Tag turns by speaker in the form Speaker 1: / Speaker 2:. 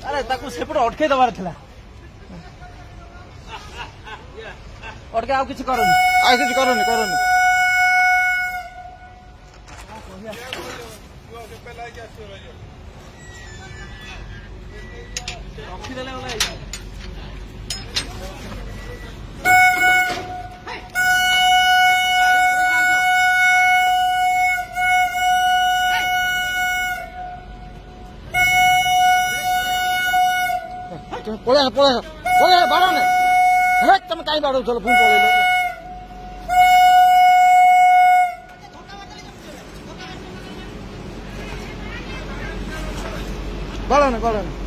Speaker 1: अरे ताकू सेपटे अटके दबार थिला अटके आउ किछ करनी रखिदेले
Speaker 2: पळे बाड़ा ने तुम कहीं बाड़ो चलो फोन पड़े बाड़ा ने